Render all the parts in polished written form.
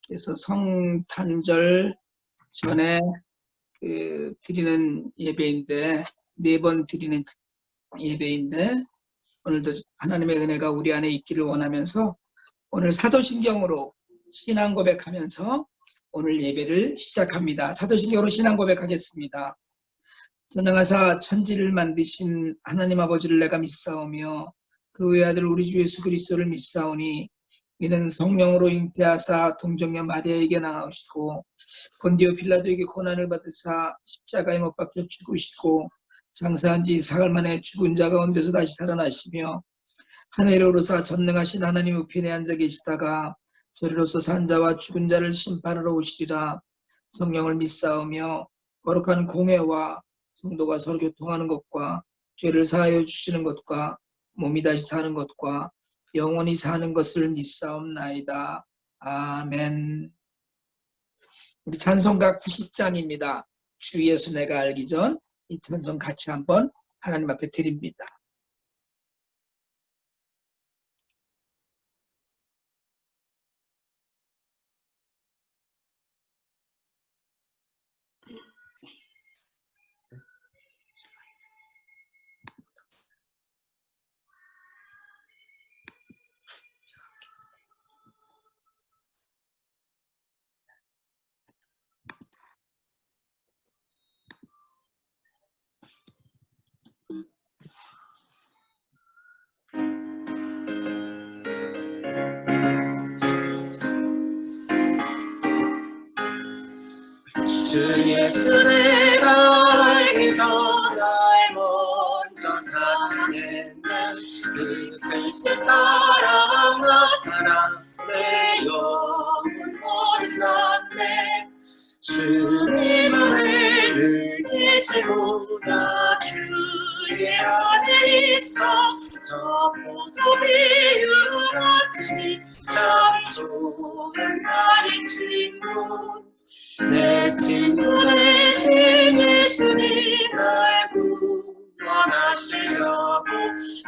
그래서 성탄절 전에 드리는 예배인데, 4번 드리는 예배인데, 오늘도 하나님의 은혜가 우리 안에 있기를 원하면서 오늘 사도신경으로 신앙 고백하면서 오늘 예배를 시작합니다. 사도신경으로 신앙 고백하겠습니다. 전능하사 천지를 만드신 하나님 아버지를 내가 믿사오며 그 외아들 우리 주 예수 그리스도를 믿사오니 이는 성령으로 잉태하사 동정녀 마리아에게 나오시고 본디오 빌라도에게 고난을 받으사 십자가에 못 박혀 죽으시고 장사한 지 사흘 만에 죽은 자 가운데서 다시 살아나시며 하늘에 오르사 전능하신 하나님 우편에 앉아 계시다가 저리로서 산 자와 죽은 자를 심판하러 오시리라. 성령을 믿사오며 거룩한 공회와 성도가 서로 교통하는 것과 죄를 사하여 주시는 것과 몸이 다시 사는 것과 영원히 사는 것을 믿사옵나이다. 아멘. 우리 찬송가 90장입니다. 주 예수 내가 알기 전 이 찬송 같이 한번 하나님 앞에 드립니다. 주 예수 내가 알기 전 날 먼저 사랑했네. 그 크신 사랑 나타나 내 영혼 거듭났네. 주님은 늘 계시고 나 주의 안에 있어. 저 포도 비유 같으니 참 좋은 나의 친구. 내 친구 되신 예수님 날 구원하시려고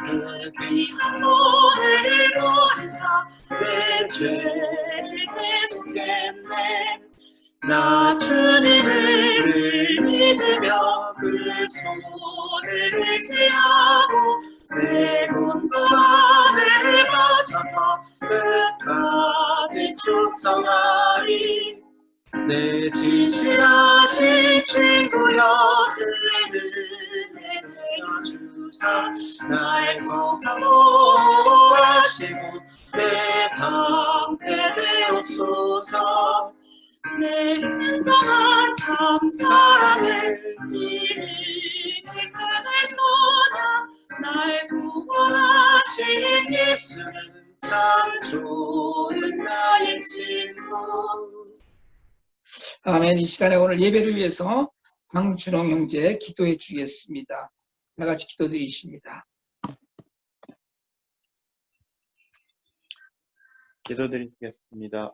그 귀한 몸을 버리사 내 죄를 계속했네. 나 주님을 믿으며 그 손을 의지하고 내 몸과 마음을 바쳐서 끝까지 충성하리. 내 진실하신 친구여 그 은혜를 내어주사 날 보호하시고 내 방패 되옵소서. 내 풍성한 참 사랑을 이르는 그들 쏟아 날 구원하신 예수는 참 좋은 나의 친구. 아멘. 이 시간에 오늘 예배를 위해서 황준홍 형제 기도해 주겠습니다. 다 같이 기도드리십니다. 기도드리겠습니다.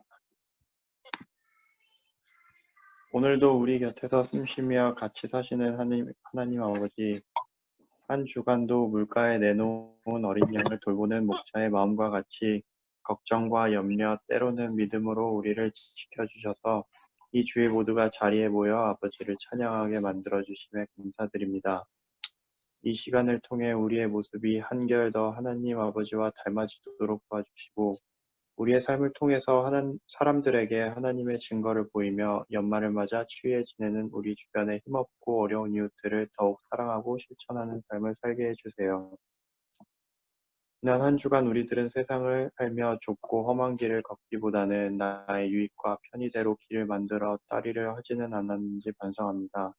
오늘도 우리 곁에서 숨쉬며 같이 사시는 하나님 아버지, 한 주간도 물가에 내놓은 어린 양을 돌보는 목자의 마음과 같이 걱정과 염려, 때로는 믿음으로 우리를 지켜주셔서 이 주일 모두가 자리에 모여 아버지를 찬양하게 만들어주심에 감사드립니다. 이 시간을 통해 우리의 모습이 한결 더 하나님 아버지와 닮아지도록 도와주시고 우리의 삶을 통해서 사람들에게 하나님의 증거를 보이며 연말을 맞아 추위에 지내는 우리 주변의 힘없고 어려운 이웃들을 더욱 사랑하고 실천하는 삶을 살게 해주세요. 지난 한 주간 우리들은 세상을 살며 좁고 험한 길을 걷기보다는 나의 유익과 편의대로 길을 만들어 따리려 하지는 않았는지 반성합니다.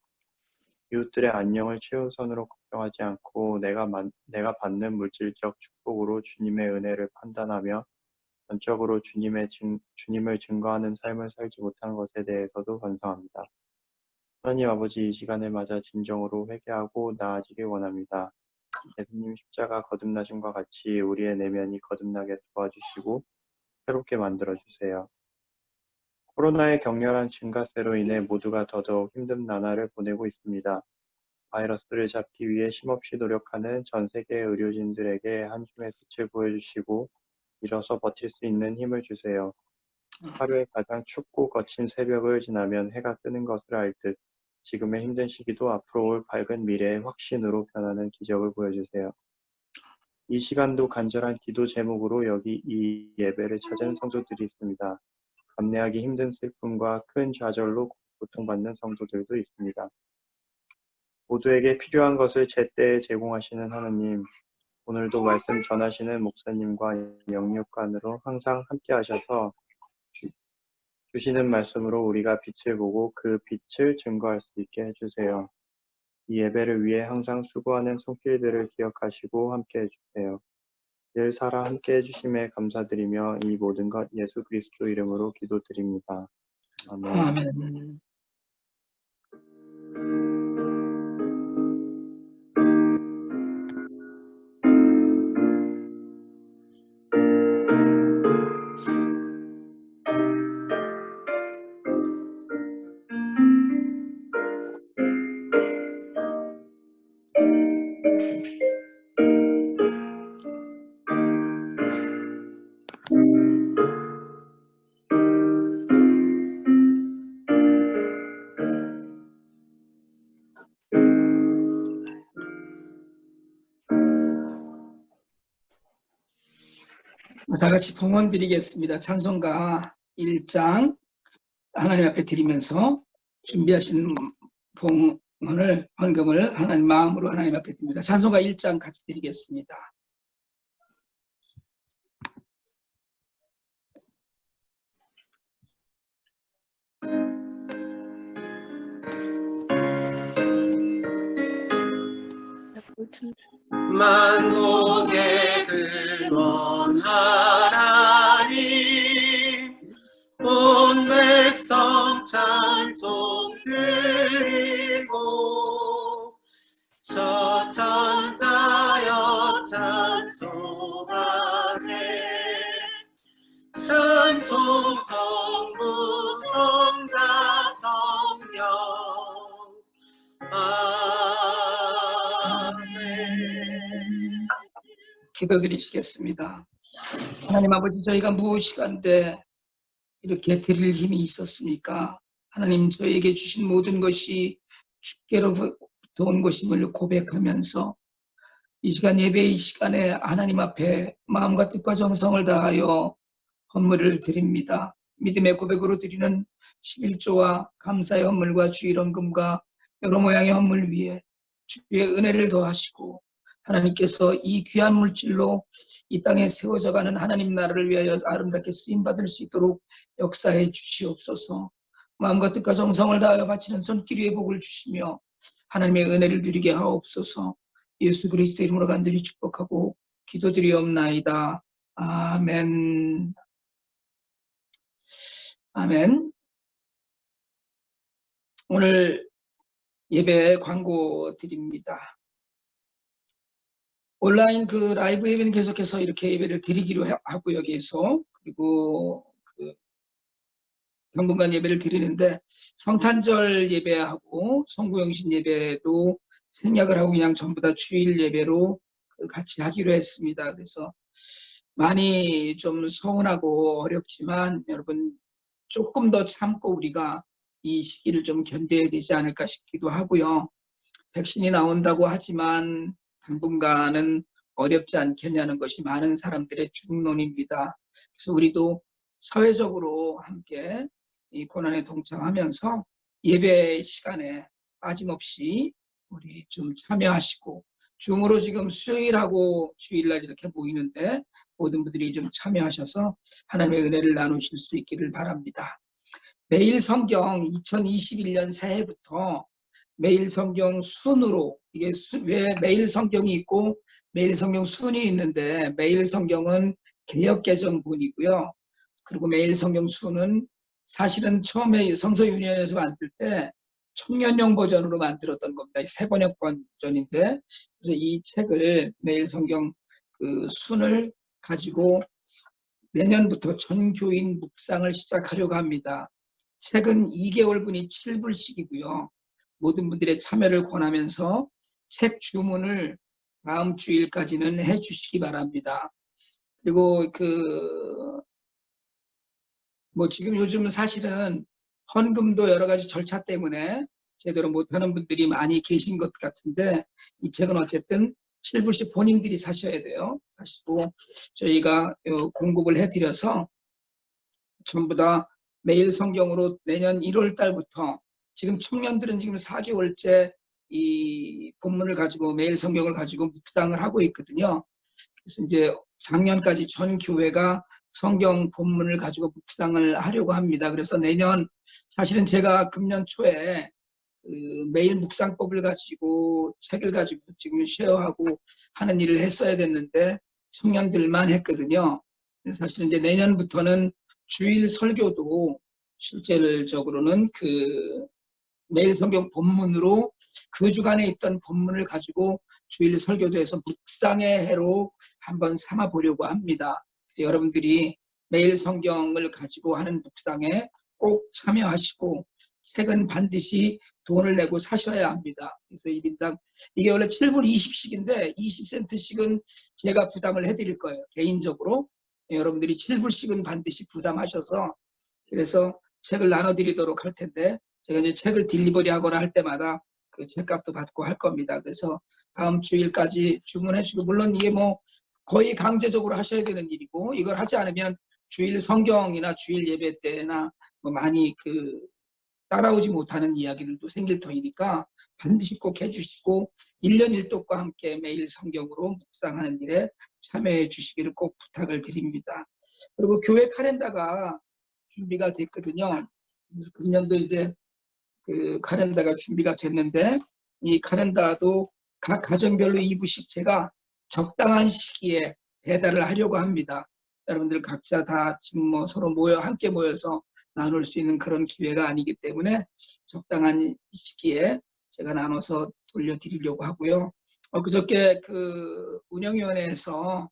이웃들의 안녕을 최우선으로 걱정하지 않고 내가 받는 물질적 축복으로 주님의 은혜를 판단하며 전적으로 주님을 증거하는 삶을 살지 못한 것에 대해서도 반성합니다. 하나님 아버지, 이 시간을 맞아 진정으로 회개하고 나아지길 원합니다. 예수님 십자가 거듭나심과 같이 우리의 내면이 거듭나게 도와주시고 새롭게 만들어주세요. 코로나의 격렬한 증가세로 인해 모두가 더더욱 힘든 나날을 보내고 있습니다. 바이러스를 잡기 위해 쉼없이 노력하는 전 세계 의료진들에게 한 줌의 빛을 보여주시고 일어서 버틸 수 있는 힘을 주세요. 하루에 가장 춥고 거친 새벽을 지나면 해가 뜨는 것을 알듯 지금의 힘든 시기도 앞으로 올 밝은 미래의 확신으로 변하는 기적을 보여주세요. 이 시간도 간절한 기도 제목으로 여기 이 예배를 찾은 성도들이 있습니다. 감내하기 힘든 슬픔과 큰 좌절로 고통받는 성도들도 있습니다. 모두에게 필요한 것을 제때에 제공하시는 하나님, 오늘도 말씀 전하시는 목사님과 영육관으로 항상 함께 하셔서 주시는 말씀으로 우리가 빛을 보고 그 빛을 증거할 수 있게 해주세요. 이 예배를 위해 항상 수고하는 손길들을 기억하시고 함께 해주세요. 늘 살아 함께 해주심에 감사드리며 이 모든 것 예수 그리스도 이름으로 기도드립니다. 아멘. 아멘. 다 같이 봉헌 드리겠습니다. 찬송가 1장 하나님 앞에 드리면서 준비하신 봉헌을, 헌금을 하나님 마음으로 하나님 앞에 드립니다. 찬송가 1장 같이 드리겠습니다. 만국의 근원 하나님 온 백성 찬송 드리고 저 천사여 찬송하세 찬송 성부 성자 성령 기도드리시겠습니다. 하나님 아버지, 저희가 무엇이간데 이렇게 드릴 힘이 있었습니까? 하나님, 저에게 주신 모든 것이 주께로부터 온 것임을 고백하면서 이 시간 예배의 시간에 하나님 앞에 마음과 뜻과 정성을 다하여 헌물을 드립니다. 믿음의 고백으로 드리는 11조와 감사의 헌물과 주일 헌금과 여러 모양의 헌물 위에 주의 은혜를 더하시고 하나님께서 이 귀한 물질로 이 땅에 세워져가는 하나님 나라를 위하여 아름답게 쓰임받을 수 있도록 역사해 주시옵소서. 마음과 뜻과 정성을 다하여 바치는 손길 위에 복을 주시며 하나님의 은혜를 누리게 하옵소서. 예수 그리스도 이름으로 간절히 축복하고 기도드리옵나이다. 아멘. 아멘. 오늘 예배 광고 드립니다. 온라인 그 라이브 예배는 계속해서 이렇게 예배를 드리기로 하고요, 계속. 그리고 그 당분간 예배를 드리는데 성탄절 예배하고 성구영신 예배도 생략을 하고 그냥 전부 다 주일 예배로 같이 하기로 했습니다. 그래서 많이 좀 서운하고 어렵지만 여러분 조금 더 참고 우리가 이 시기를 좀 견뎌야 되지 않을까 싶기도 하고요. 백신이 나온다고 하지만 당분간은 어렵지 않겠냐는 것이 많은 사람들의 중론입니다. 그래서 우리도 사회적으로 함께 이 고난에 동참하면서 예배 시간에 빠짐없이 우리 좀 참여하시고, 줌으로 지금 수요일하고 주일날 이렇게 모이는데 모든 분들이 좀 참여하셔서 하나님의 은혜를 나누실 수 있기를 바랍니다. 매일 성경 2021년 새해부터 매일 성경 순으로, 이게 왜 매일 성경이 있고 매일 성경 순이 있는데, 매일 성경은 개역개정본이고요. 그리고 매일 성경 순은 사실은 처음에 성서윤회에서 만들 때 청년용 버전으로 만들었던 겁니다. 새 번역 버전인데, 그래서 이 책을 매일 성경 그 순을 가지고 내년부터 전교인 묵상을 시작하려고 합니다. 책은 2개월분이 7불씩이고요. 모든 분들의 참여를 권하면서 책 주문을 다음 주일까지는 해 주시기 바랍니다. 그리고 뭐 지금 요즘은 사실은 헌금도 여러 가지 절차 때문에 제대로 못하는 분들이 많이 계신 것 같은데, 이 책은 어쨌든 7불씩 본인들이 사셔야 돼요. 사시고 저희가 공급을 해드려서 전부 다 매일 성경으로 내년 1월 달부터, 지금 청년들은 지금 4개월째 이 본문을 가지고 매일 성경을 가지고 묵상을 하고 있거든요. 그래서 이제 작년까지 전 교회가 성경 본문을 가지고 묵상을 하려고 합니다. 그래서 내년, 사실은 제가 금년 초에 그 매일 묵상법을 가지고 책을 가지고 지금 쉐어하고 하는 일을 했어야 됐는데 청년들만 했거든요. 사실은 이제 내년부터는 주일 설교도 실질적으로는 그 매일 성경 본문으로 그 주간에 있던 본문을 가지고 주일 설교도 해서 묵상의 해로 한번 삼아 보려고 합니다. 여러분들이 매일 성경을 가지고 하는 묵상에 꼭 참여하시고 책은 반드시 돈을 내고 사셔야 합니다. 그래서 1인당 이게 원래 7불 20씩인데 20센트씩은 제가 부담을 해드릴 거예요. 개인적으로 여러분들이 7불씩은 반드시 부담하셔서, 그래서 책을 나눠드리도록 할 텐데, 제가 이제 책을 딜리버리 하거나 할 때마다 그 책값도 받고 할 겁니다. 그래서 다음 주일까지 주문해 주고, 물론 이게 뭐 거의 강제적으로 하셔야 되는 일이고, 이걸 하지 않으면 주일 성경이나 주일 예배 때나 뭐 많이 그 따라오지 못하는 이야기들도 생길 터이니까 반드시 꼭 해주시고 1년 1독과 함께 매일 성경으로 묵상하는 일에 참여해 주시기를 꼭 부탁을 드립니다. 그리고 교회 카렌다가 준비가 됐거든요. 그래서 금년도 이제 그 카렌다가 준비가 됐는데, 이 카렌다도 각 가정별로 2부씩 제가 적당한 시기에 배달을 하려고 합니다. 여러분들 각자 다 지금 뭐 서로 함께 모여서 나눌 수 있는 그런 기회가 아니기 때문에 적당한 시기에 제가 나눠서 돌려드리려고 하고요. 그저께 그 운영위원회에서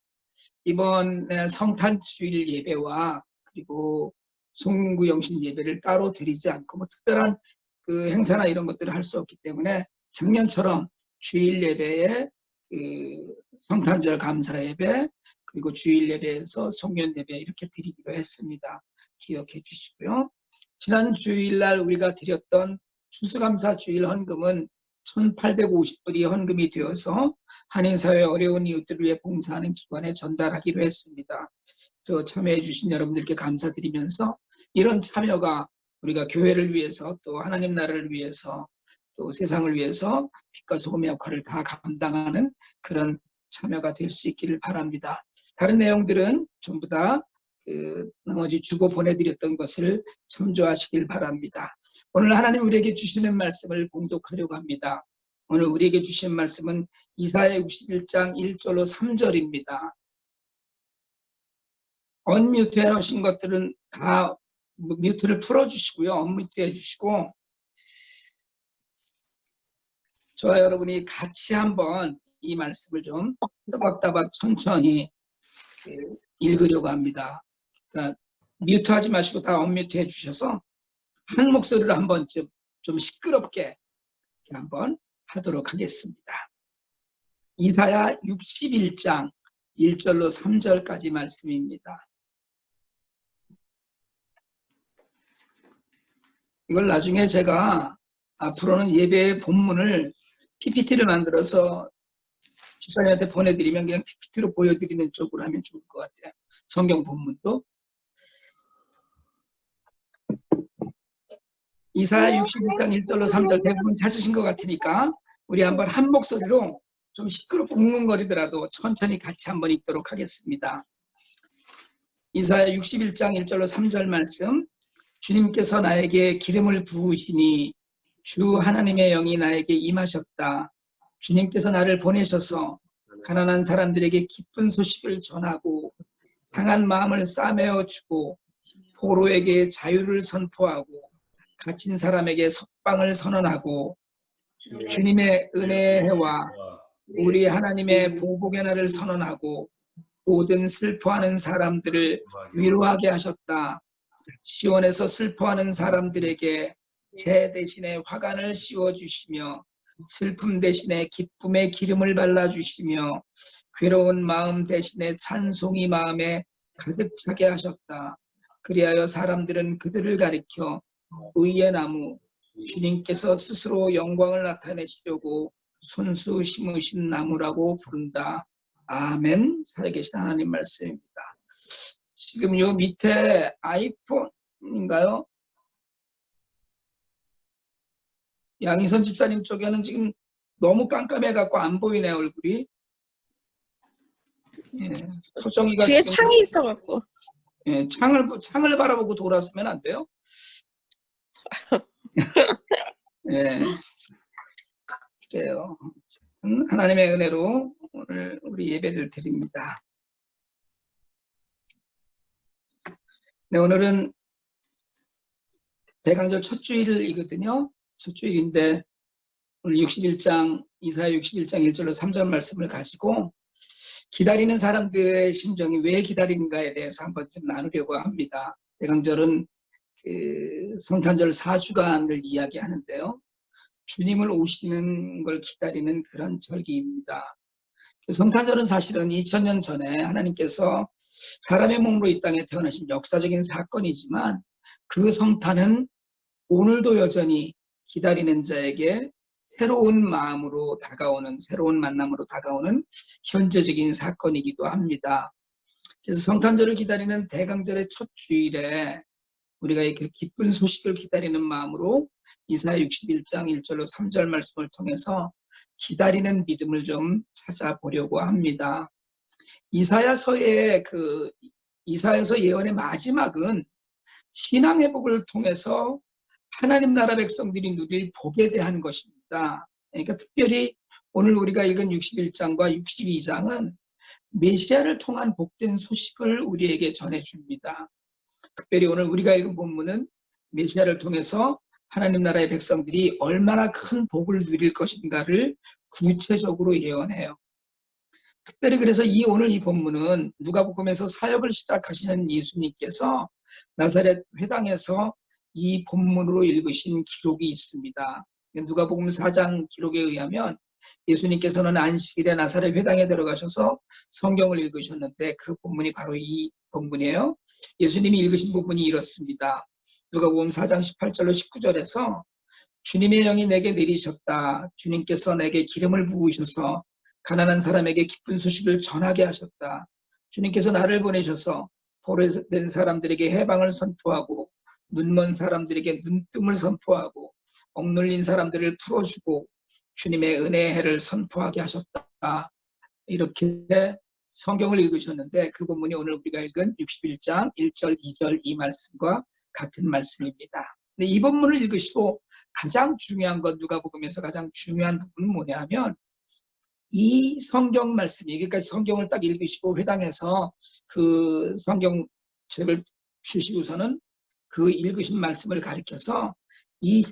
이번에 성탄주일 예배와 그리고 송구영신 예배를 따로 드리지 않고 뭐 특별한 그 행사나 이런 것들을 할 수 없기 때문에 작년처럼 주일 예배에 그 성탄절 감사 예배, 그리고 주일 예배에서 송년 예배 이렇게 드리기로 했습니다. 기억해 주시고요. 지난 주일날 우리가 드렸던 추수감사 주일 헌금은 1,850불이 헌금이 되어서 한인사회 어려운 이웃들을 위해 봉사하는 기관에 전달하기로 했습니다. 또 참여해 주신 여러분들께 감사드리면서, 이런 참여가 우리가 교회를 위해서 또 하나님 나라를 위해서 또 세상을 위해서 빛과 소금의 역할을 다 감당하는 그런 참여가 될 수 있기를 바랍니다. 다른 내용들은 전부 다 그 나머지 주고 보내드렸던 것을 참조하시길 바랍니다. 오늘 하나님 우리에게 주시는 말씀을 봉독하려고 합니다. 오늘 우리에게 주신 말씀은 이사야 61장 1절로 3절입니다. 언뮤트 해놓으신 것들은 다 뮤트를 풀어주시고요. 언뮤트 해주시고, 저와 여러분이 같이 한번 이 말씀을 좀 따박따박 천천히 읽으려고 합니다. 그러니까 뮤트하지 마시고 다 언뮤트 해주셔서 한 목소리로 한번 좀 시끄럽게 한번 하도록 하겠습니다. 이사야 61장 1절로 3절까지 말씀입니다. 이걸 나중에 제가 앞으로는 예배의 본문을 PPT를 만들어서 집사님한테 보내드리면 그냥 PPT로 보여드리는 쪽으로 하면 좋을 것 같아요. 성경 본문도. 이사야 61장 1절로 3절 대부분 찾으신 것 같으니까 우리 한번 한 목소리로 좀 시끄럽고 웅웅거리더라도 천천히 같이 한번 읽도록 하겠습니다. 이사야 61장 1절로 3절 말씀. 주님께서 나에게 기름을 부으시니 주 하나님의 영이 나에게 임하셨다. 주님께서 나를 보내셔서 가난한 사람들에게 기쁜 소식을 전하고 상한 마음을 싸매어 주고 포로에게 자유를 선포하고 갇힌 사람에게 석방을 선언하고 주님의 은혜의 해와 우리 하나님의 보복의 날을 선언하고 모든 슬퍼하는 사람들을 위로하게 하셨다. 시온에서 슬퍼하는 사람들에게 재 대신에 화관을 씌워주시며 슬픔 대신에 기쁨의 기름을 발라주시며 괴로운 마음 대신에 찬송이 마음에 가득 차게 하셨다. 그리하여 사람들은 그들을 가리켜 의의 나무, 주님께서 스스로 영광을 나타내시려고 손수 심으신 나무라고 부른다. 아멘. 살아계신 하나님 말씀입니다. 지금 요 밑에 아이폰인가요? 양희선 집사님 쪽에는 지금 너무 깜깜해갖고 안 보이네, 얼굴이. 예, 표정이가 뒤에 지금, 창이 있어갖고. 예, 창을 바라보고 돌아서면 안 돼요? 예, 그래요. 하나님의 은혜로 오늘 우리 예배를 드립니다. 네, 오늘은 대강절 첫 주일이거든요. 첫 주일인데 오늘 61장, 이사야 61장 1절로 3절 말씀을 가지고 기다리는 사람들의 심정이 왜 기다리는가에 대해서 한번 좀 나누려고 합니다. 대강절은 그 성탄절 4주간을 이야기하는데요. 주님을 오시는 걸 기다리는 그런 절기입니다. 성탄절은 사실은 2000년 전에 하나님께서 사람의 몸으로 이 땅에 태어나신 역사적인 사건이지만 그 성탄은 오늘도 여전히 기다리는 자에게 새로운 마음으로 다가오는, 새로운 만남으로 다가오는 현재적인 사건이기도 합니다. 그래서 성탄절을 기다리는 대강절의 첫 주일에 우리가 이렇게 기쁜 소식을 기다리는 마음으로 이사야 61장 1절로 3절 말씀을 통해서 기다리는 믿음을 좀 찾아보려고 합니다. 이사야서의 이사야서 예언의 마지막은 신앙 회복을 통해서 하나님 나라 백성들이 누릴 복에 대한 것입니다. 그러니까 특별히 오늘 우리가 읽은 61장과 62장은 메시아를 통한 복된 소식을 우리에게 전해줍니다. 특별히 오늘 우리가 읽은 본문은 메시아를 통해서 하나님 나라의 백성들이 얼마나 큰 복을 누릴 것인가를 구체적으로 예언해요. 특별히 그래서 오늘 이 본문은 누가복음에서 사역을 시작하시는 예수님께서 나사렛 회당에서 이 본문으로 읽으신 기록이 있습니다. 누가복음 4장 기록에 의하면 예수님께서는 안식일에 나사렛 회당에 들어가셔서 성경을 읽으셨는데 그 본문이 바로 이 본문이에요. 예수님이 읽으신 부분이 이렇습니다. 누가복음 4장 18절로 19절에서 주님의 영이 내게 내리셨다. 주님께서 내게 기름을 부으셔서 가난한 사람에게 기쁜 소식을 전하게 하셨다. 주님께서 나를 보내셔서 포로된 사람들에게 해방을 선포하고 눈먼 사람들에게 눈뜸을 선포하고 억눌린 사람들을 풀어주고 주님의 은혜의 해를 선포하게 하셨다. 이렇게 성경을 읽으셨는데 그 본문이 오늘 우리가 읽은 61장 1절, 2절 이 말씀과 같은 말씀입니다. 근데 이 본문을 읽으시고 가장 중요한 건 누가복음에서 가장 중요한 부분은 뭐냐 하면 이 성경 말씀이, 그러니까 성경을 딱 읽으시고 회당에서 그 성경책을 주시고서는 그 읽으신 말씀을 가리켜서 이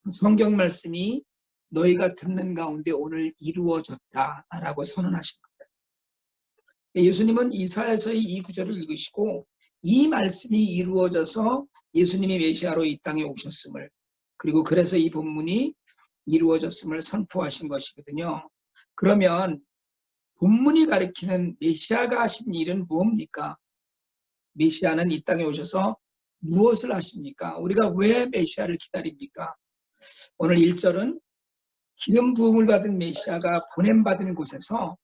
성경 말씀이 너희가 듣는 가운데 오늘 이루어졌다라고 선언하신 겁니다. 예수님은 이사야서의 이 구절을 읽으시고 이 말씀이 이루어져서 예수님이 메시아로 이 땅에 오셨음을, 그리고 그래서 이 본문이 이루어졌음을 선포하신 것이거든요. 그러면 본문이 가리키는 메시아가 하신 일은 무엇입니까? 메시아는 이 땅에 오셔서 무엇을 하십니까? 우리가 왜 메시아를 기다립니까? 오늘 1절은 기름 부음을 받은 메시아가 보냄받은 곳에서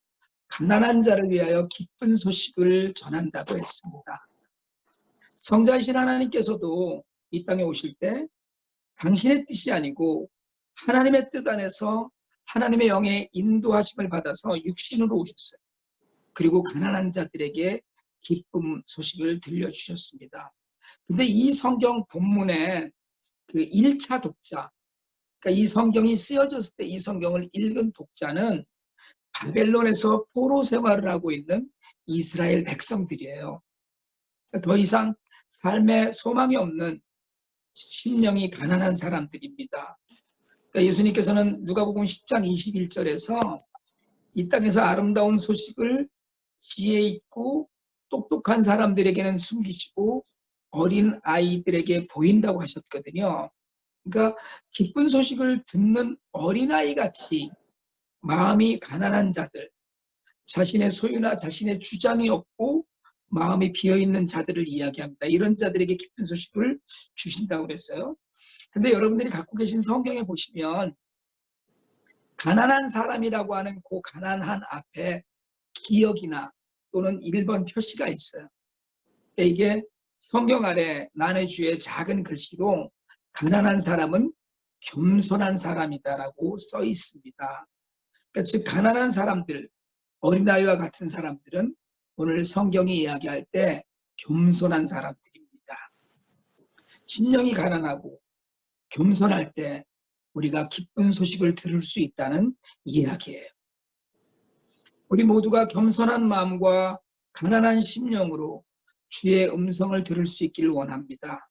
가난한 자를 위하여 기쁜 소식을 전한다고 했습니다. 성자이신 하나님께서도 이 땅에 오실 때 당신의 뜻이 아니고 하나님의 뜻 안에서 하나님의 영의 인도하심을 받아서 육신으로 오셨어요. 그리고 가난한 자들에게 기쁨 소식을 들려주셨습니다. 근데 이 성경 본문에 그 1차 독자, 그러니까 이 성경이 쓰여졌을 때 이 성경을 읽은 독자는 바벨론에서 포로 생활을 하고 있는 이스라엘 백성들이에요. 그러니까 더 이상 삶에 소망이 없는 심령이 가난한 사람들입니다. 그러니까 예수님께서는 누가복음 10장 21절에서 이 땅에서 아름다운 소식을 지혜 있고 똑똑한 사람들에게는 숨기시고 어린 아이들에게 보인다고 하셨거든요. 그러니까 기쁜 소식을 듣는 어린아이 같이 마음이 가난한 자들, 자신의 소유나 자신의 주장이 없고 마음이 비어있는 자들을 이야기합니다. 이런 자들에게 기쁜 소식을 주신다고 그랬어요. 근데 여러분들이 갖고 계신 성경에 보시면 가난한 사람이라고 하는 그 가난한 앞에 기역이나 또는 1번 표시가 있어요. 이게 성경 아래 나의 주의 작은 글씨로 가난한 사람은 겸손한 사람이다라고 써 있습니다. 그러니까 즉 가난한 사람들, 어린아이와 같은 사람들은 오늘 성경이 이야기할 때 겸손한 사람들입니다. 심령이 가난하고 겸손할 때 우리가 기쁜 소식을 들을 수 있다는 이야기예요. 우리 모두가 겸손한 마음과 가난한 심령으로 주의 음성을 들을 수 있기를 원합니다.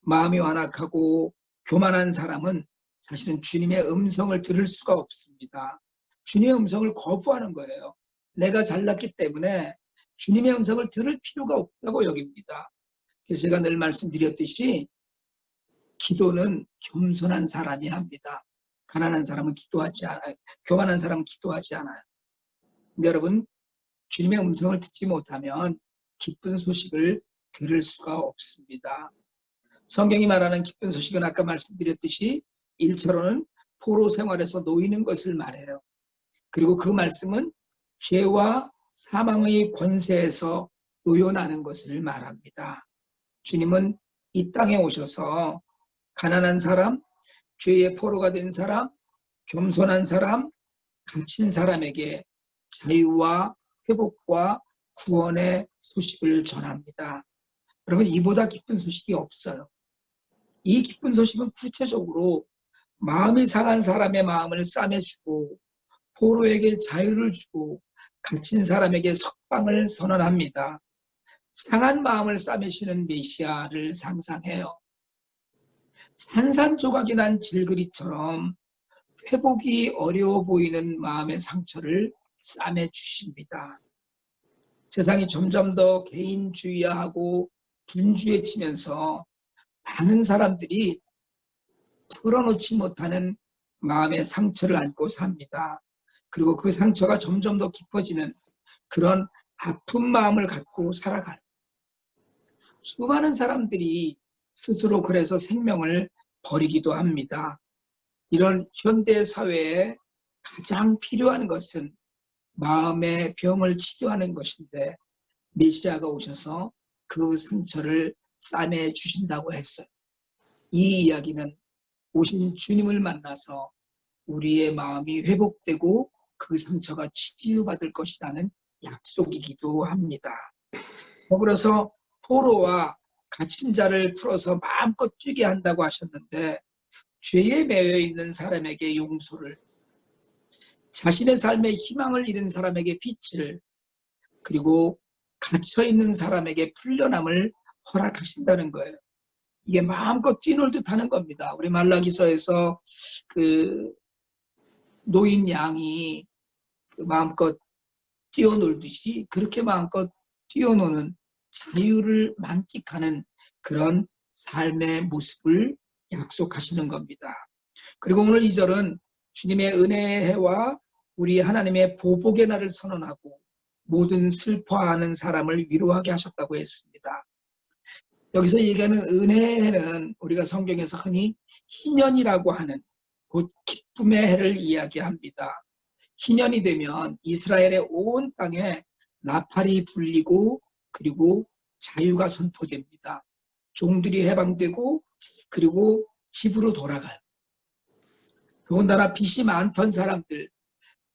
마음이 완악하고 교만한 사람은 사실은 주님의 음성을 들을 수가 없습니다. 주님의 음성을 거부하는 거예요. 내가 잘났기 때문에 주님의 음성을 들을 필요가 없다고 여깁니다. 그래서 제가 늘 말씀드렸듯이 기도는 겸손한 사람이 합니다. 가난한 사람은 기도하지 않아요. 교만한 사람은 기도하지 않아요. 근데 여러분, 주님의 음성을 듣지 못하면 기쁜 소식을 들을 수가 없습니다. 성경이 말하는 기쁜 소식은 아까 말씀드렸듯이 1차로는 포로 생활에서 놓이는 것을 말해요. 그리고 그 말씀은 죄와 사망의 권세에서 놓여나는 것을 말합니다. 주님은 이 땅에 오셔서 가난한 사람, 죄의 포로가 된 사람, 겸손한 사람, 갇힌 사람에게 자유와 회복과 구원의 소식을 전합니다. 여러분, 이보다 기쁜 소식이 없어요. 이 기쁜 소식은 구체적으로 마음이 상한 사람의 마음을 싸매주고 포로에게 자유를 주고 갇힌 사람에게 석방을 선언합니다. 상한 마음을 싸매시는 메시아를 상상해요. 산산조각이 난 질그리처럼 회복이 어려워 보이는 마음의 상처를 싸매주십니다. 세상이 점점 더 개인주의화하고 분주해지면서 많은 사람들이 풀어놓지 못하는 마음의 상처를 안고 삽니다. 그리고 그 상처가 점점 더 깊어지는 그런 아픈 마음을 갖고 살아가요. 수많은 사람들이 스스로 그래서 생명을 버리기도 합니다. 이런 현대 사회에 가장 필요한 것은 마음의 병을 치료하는 것인데 메시아가 오셔서 그 상처를 싸매 주신다고 했어요. 이 이야기는 오신 주님을 만나서 우리의 마음이 회복되고 그 상처가 치유받을 것이라는 약속이기도 합니다. 더불어서 포로와 갇힌 자를 풀어서 마음껏 뛰게 한다고 하셨는데 죄에 매여 있는 사람에게 용서를, 자신의 삶에 희망을 잃은 사람에게 빛을, 그리고 갇혀있는 사람에게 풀려남을 허락하신다는 거예요. 이게 마음껏 뛰놀듯 하는 겁니다. 우리 말라기서에서 그 노인 양이 마음껏 뛰어놀듯이 그렇게 마음껏 뛰어노는 자유를 만끽하는 그런 삶의 모습을 약속하시는 겁니다. 그리고 오늘 2절은 주님의 은혜의 해와 우리 하나님의 보복의 날을 선언하고 모든 슬퍼하는 사람을 위로하게 하셨다고 했습니다. 여기서 얘기하는 은혜의 해는 우리가 성경에서 흔히 희년이라고 하는 곧 기쁨의 해를 이야기합니다. 희년이 되면 이스라엘의 온 땅에 나팔이 불리고 그리고 자유가 선포됩니다. 종들이 해방되고 그리고 집으로 돌아가요. 더군다나 빚이 많던 사람들,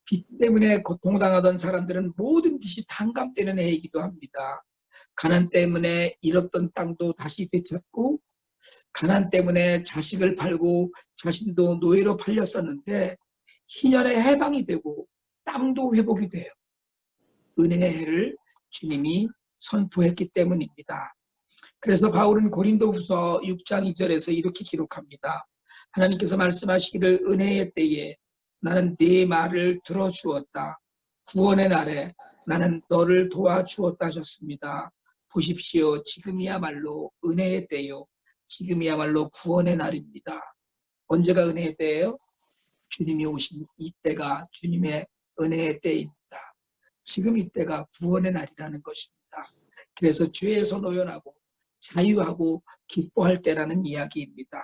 빚 때문에 고통당하던 사람들은 모든 빚이 탕감되는 해이기도 합니다. 가난 때문에 잃었던 땅도 다시 되찾고 가난 때문에 자식을 팔고 자신도 노예로 팔렸었는데 희년의 해방이 되고 땅도 회복이 돼요. 은혜의 해를 주님이 선포했기 때문입니다. 그래서 바울은 고린도후서 6장 2절에서 이렇게 기록합니다. 하나님께서 말씀하시기를 은혜의 때에 나는 네 말을 들어주었다. 구원의 날에 나는 너를 도와주었다 하셨습니다. 보십시오. 지금이야말로 은혜의 때요. 지금이야말로 구원의 날입니다. 언제가 은혜의 때예요? 주님이 오신 이때가 주님의 은혜의 때입니다. 지금 이때가 구원의 날이라는 것입니다. 그래서 죄에서 노연하고 자유하고 기뻐할 때라는 이야기입니다.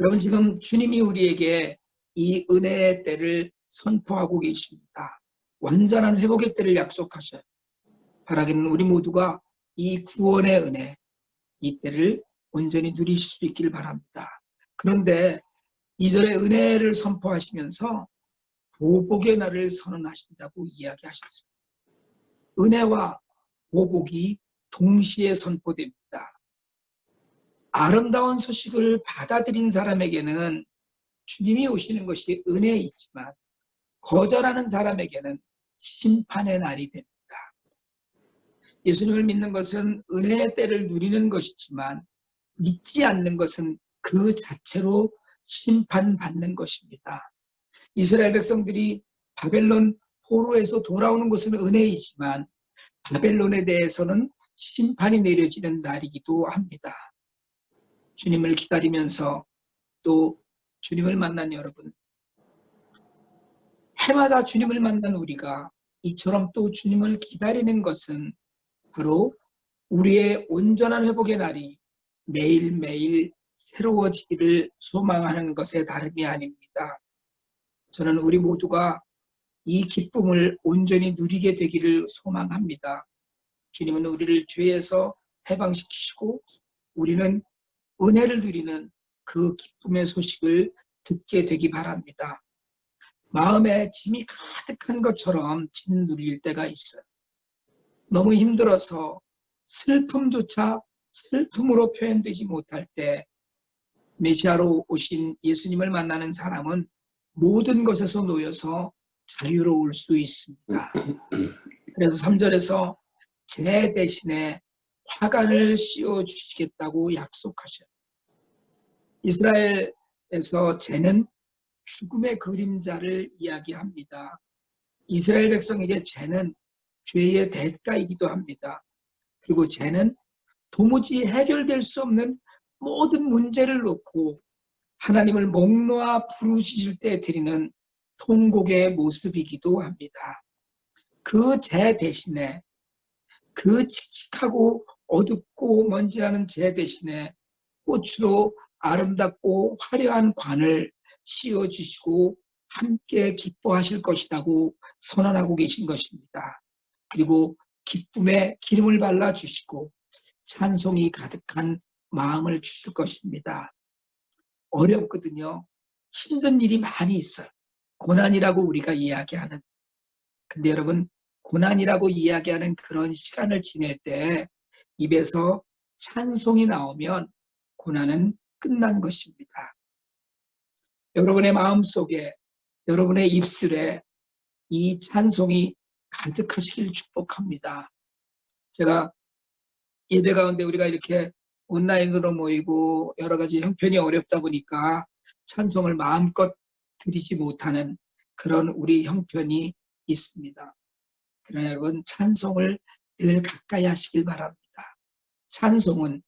여러분, 지금 주님이 우리에게 이 은혜의 때를 선포하고 계십니다. 완전한 회복의 때를 약속하셔요. 바라기는 우리 모두가 이 구원의 은혜, 이 때를 온전히 누리실 수 있기를 바랍니다. 그런데 2절에 은혜를 선포하시면서 보복의 날을 선언하신다고 이야기하셨습니다. 은혜와 보복이 동시에 선포됩니다. 아름다운 소식을 받아들인 사람에게는 주님이 오시는 것이 은혜이지만 거절하는 사람에게는 심판의 날이 됩니다. 예수님을 믿는 것은 은혜의 때를 누리는 것이지만 믿지 않는 것은 그 자체로 심판받는 것입니다. 이스라엘 백성들이 바벨론 포로에서 돌아오는 것은 은혜이지만 바벨론에 대해서는 심판이 내려지는 날이기도 합니다. 주님을 기다리면서 또 주님을 만난 여러분, 해마다 주님을 만난 우리가 이처럼 또 주님을 기다리는 것은 바로 우리의 온전한 회복의 날이 매일매일 새로워지기를 소망하는 것에 다름이 아닙니다. 저는 우리 모두가 이 기쁨을 온전히 누리게 되기를 소망합니다. 주님은 우리를 죄에서 해방시키시고 우리는 은혜를 누리는 그 기쁨의 소식을 듣게 되기 바랍니다. 마음에 짐이 가득한 것처럼 짐 누릴 때가 있어요. 너무 힘들어서 슬픔조차 슬픔으로 표현되지 못할 때 메시아로 오신 예수님을 만나는 사람은 모든 것에서 놓여서 자유로울 수 있습니다. 그래서 3절에서 제 대신에 화관을 씌워주시겠다고 약속하셔요. 이스라엘에서 죄는 죽음의 그림자를 이야기합니다. 이스라엘 백성에게 죄는 죄의 대가이기도 합니다. 그리고 죄는 도무지 해결될 수 없는 모든 문제를 놓고 하나님을 목 놓아 부르짖을 때 드리는 통곡의 모습이기도 합니다. 그 죄 대신에, 그 칙칙하고 어둡고 먼지나는 죄 대신에 꽃으로 아름답고 화려한 관을 씌워주시고 함께 기뻐하실 것이라고 선언하고 계신 것입니다. 그리고 기쁨에 기름을 발라주시고 찬송이 가득한 마음을 주실 것입니다. 어렵거든요. 힘든 일이 많이 있어요. 고난이라고 우리가 이야기하는. 근데 여러분, 고난이라고 이야기하는 그런 시간을 지낼 때 입에서 찬송이 나오면 고난은 끝난 것입니다. 여러분의 마음속에, 여러분의 입술에 이 찬송이 가득하시길 축복합니다. 제가 예배 가운데 우리가 이렇게 온라인으로 모이고 여러 가지 형편이 어렵다 보니까 찬송을 마음껏 드리지 못하는 그런 우리 형편이 있습니다. 그러나 여러분, 찬송을 늘 가까이 하시길 바랍니다. 찬송은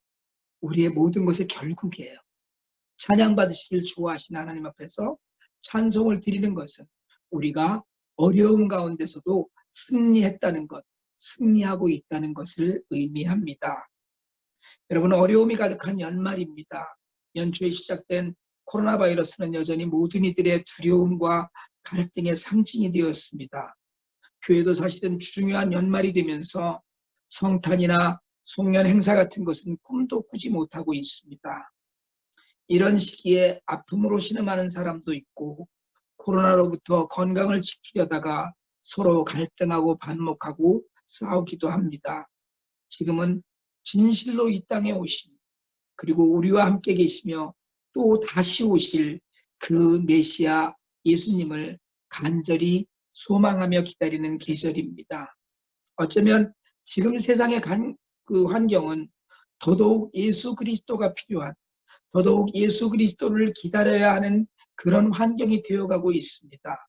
우리의 모든 것의 결국이에요. 찬양 받으시길 좋아하시는 하나님 앞에서 찬송을 드리는 것은 우리가 어려움 가운데서도 승리했다는 것, 승리하고 있다는 것을 의미합니다. 여러분, 어려움이 가득한 연말입니다. 연초에 시작된 코로나 바이러스는 여전히 모든 이들의 두려움과 갈등의 상징이 되었습니다. 교회도 사실은 중요한 연말이 되면서 성탄이나 송년 행사 같은 것은 꿈도 꾸지 못하고 있습니다. 이런 시기에 아픔으로 신음하는 사람도 있고 코로나로부터 건강을 지키려다가 서로 갈등하고 반목하고 싸우기도 합니다. 지금은 진실로 이 땅에 오신, 그리고 우리와 함께 계시며 또 다시 오실 그 메시아 예수님을 간절히 소망하며 기다리는 계절입니다. 어쩌면 지금 세상의 그 환경은 더더욱 예수 그리스도가 필요한, 더더욱 예수 그리스도를 기다려야 하는 그런 환경이 되어가고 있습니다.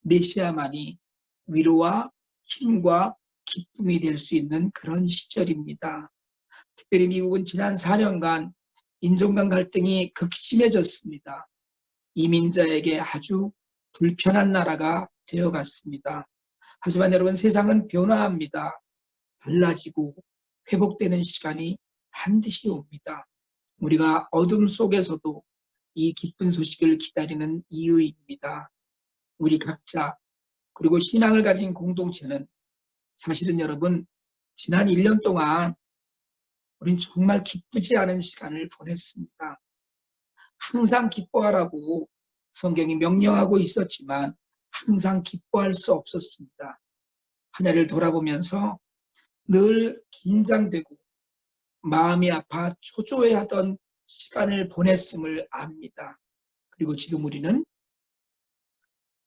메시아만이 위로와 힘과 기쁨이 될 수 있는 그런 시절입니다. 특별히 미국은 지난 4년간 인종 간 갈등이 극심해졌습니다. 이민자에게 아주 불편한 나라가 되어갔습니다. 하지만 여러분, 세상은 변화합니다. 달라지고 회복되는 시간이 반드시 옵니다. 우리가 어둠 속에서도 이 기쁜 소식을 기다리는 이유입니다. 우리 각자 그리고 신앙을 가진 공동체는 사실은 여러분 지난 1년 동안 우린 정말 기쁘지 않은 시간을 보냈습니다. 항상 기뻐하라고 성경이 명령하고 있었지만 항상 기뻐할 수 없었습니다. 한 해를 돌아보면서 늘 긴장되고 마음이 아파 초조해하던 시간을 보냈음을 압니다. 그리고 지금 우리는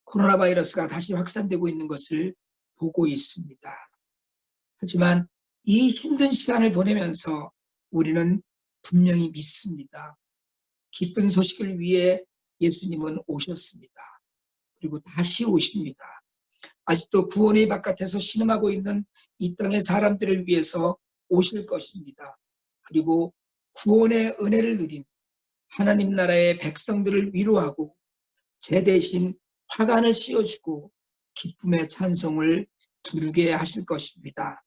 코로나 바이러스가 다시 확산되고 있는 것을 보고 있습니다. 하지만 이 힘든 시간을 보내면서 우리는 분명히 믿습니다. 기쁜 소식을 위해 예수님은 오셨습니다. 그리고 다시 오십니다. 아직도 구원의 바깥에서 신음하고 있는 이 땅의 사람들을 위해서 오실 것입니다. 그리고 구원의 은혜를 누린 하나님 나라의 백성들을 위로하고 제 대신 화관을 씌워주고 기쁨의 찬송을 부르게 하실 것입니다.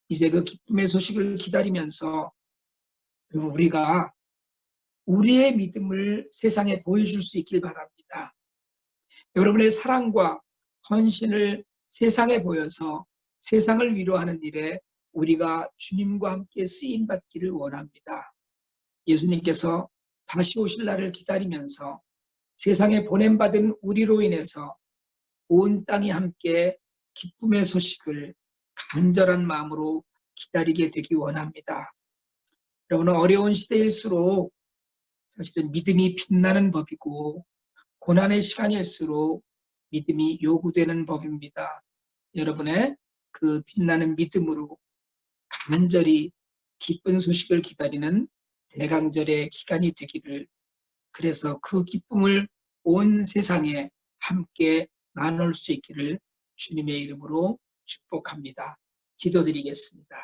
이제 그 기쁨의 소식을 기다리면서 우리가 우리의 믿음을 세상에 보여줄 수 있길 바랍니다. 여러분의 사랑과 헌신을 세상에 보여서 세상을 위로하는 일에 우리가 주님과 함께 쓰임받기를 원합니다. 예수님께서 다시 오실 날을 기다리면서 세상에 보냄받은 우리로 인해서 온 땅이 함께 기쁨의 소식을 간절한 마음으로 기다리게 되기 원합니다. 여러분, 어려운 시대일수록 사실은 믿음이 빛나는 법이고 고난의 시간일수록 믿음이 요구되는 법입니다. 여러분의 그 빛나는 믿음으로 간절히 기쁜 소식을 기다리는 대강절의 기간이 되기를, 그래서 그 기쁨을 온 세상에 함께 나눌 수 있기를 주님의 이름으로 축복합니다. 기도드리겠습니다.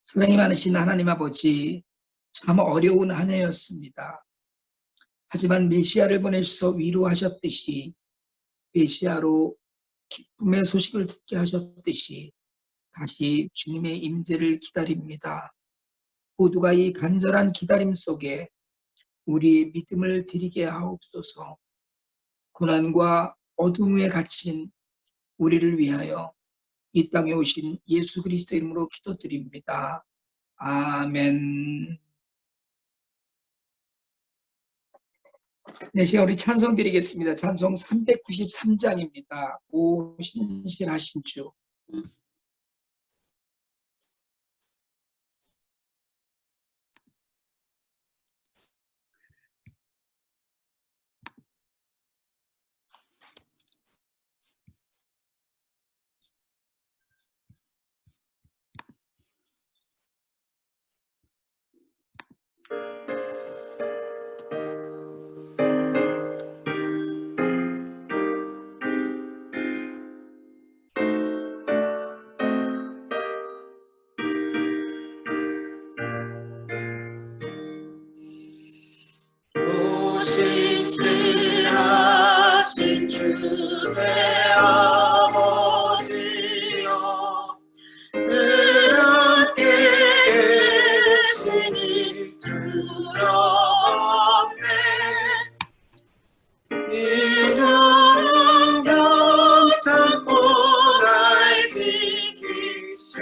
사랑이 많으신 하나님 아버지, 참 어려운 한 해였습니다. 하지만 메시아를 보내셔서 위로하셨듯이 메시아로 기쁨의 소식을 듣게 하셨듯이 다시 주님의 임재를 기다립니다. 모두가 이 간절한 기다림 속에 우리의 믿음을 드리게 하옵소서. 고난과 어둠에 갇힌 우리를 위하여 이 땅에 오신 예수 그리스도 이름으로 기도드립니다. 아멘. 네, 시간 우리 찬송 드리겠습니다. 찬송 393장입니다. 오 신실하신 주. 신실하신 주 내 아버지여, 늘 함께 계시니 두렵네. 이 사랑 겹참고 날 지키시며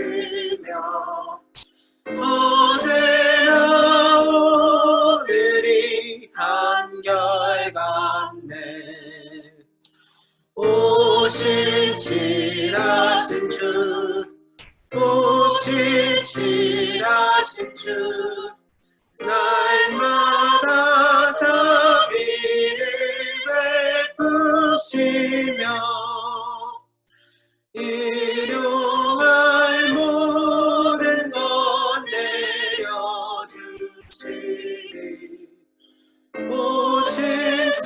어제나 오늘이 한결같네. 오 신실하신 주, 오 신실하신 주, 날마다 자비를 베푸시며 일용할 모든 것 내려주시니 오 신실하신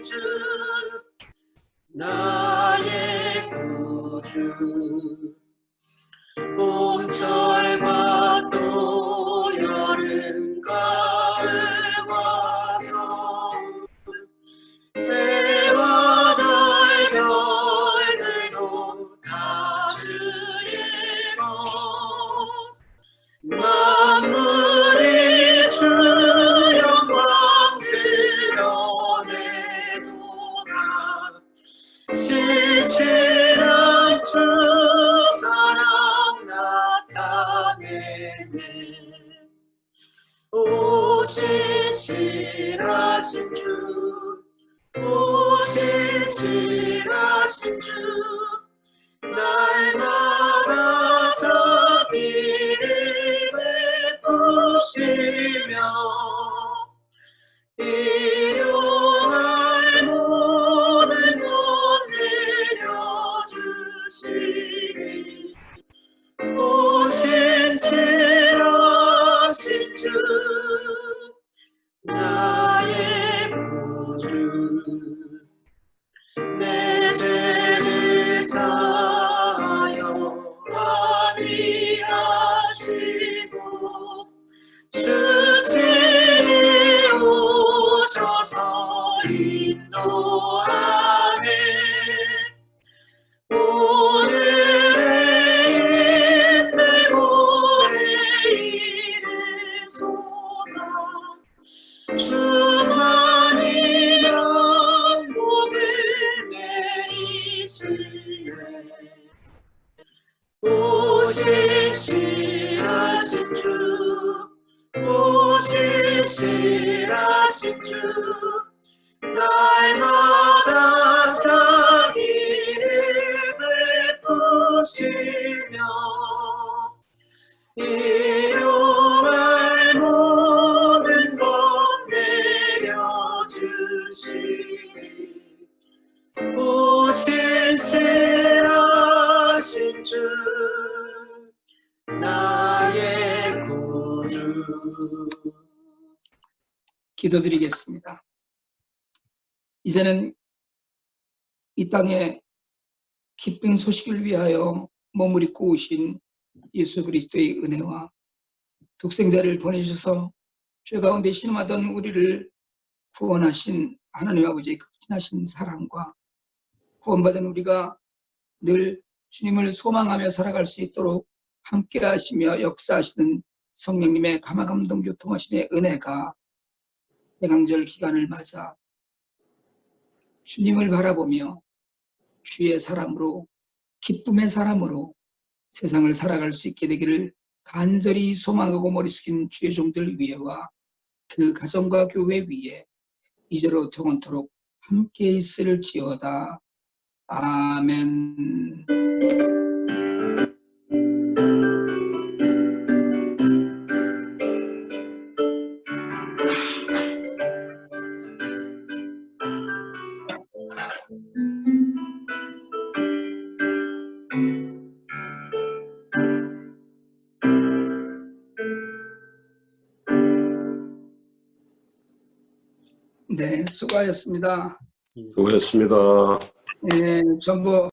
주, 나의 구주. 봄철과 또 여름 가을과 겨울, 해와 달 별들도 다 신실하신 주 신실하신 주 날마다 자비를 베푸시며 일용할 모든 것 내려주시니 오 신실하신 주 나의 구주 내 죄를 사하여 아니하시고 주 집에 오셔서 인도하네 오늘의 힘내고 내일의 소망 주만이 안복을 내리시네 오 신실하신 주 오 신실하신 주 날마다 자비를 베푸시며 일용할 모든 것 내려주시니 오 신실하신 주 나의 구주 기도드리겠습니다. 이제는 이 땅에 기쁜 소식을 위하여 몸을 입고 오신 예수 그리스도의 은혜와 독생자를 보내주셔서 죄 가운데 신음하던 우리를 구원하신 하나님 아버지의 극진하신 사랑과 구원받은 우리가 늘 주님을 소망하며 살아갈 수 있도록 함께 하시며 역사하시는 성령님의 감화감동 교통하심의 은혜가 대강절 기간을 맞아 주님을 바라보며 주의 사람으로 기쁨의 사람으로 세상을 살아갈 수 있게 되기를 간절히 소망하고 머리 숙인 주의 종들 위에와 그 가정과 교회 위에 이제로 영원토록 함께 있을지어다. 아멘. 네, 수고하셨습니다. 수고했습니다. 네, 전부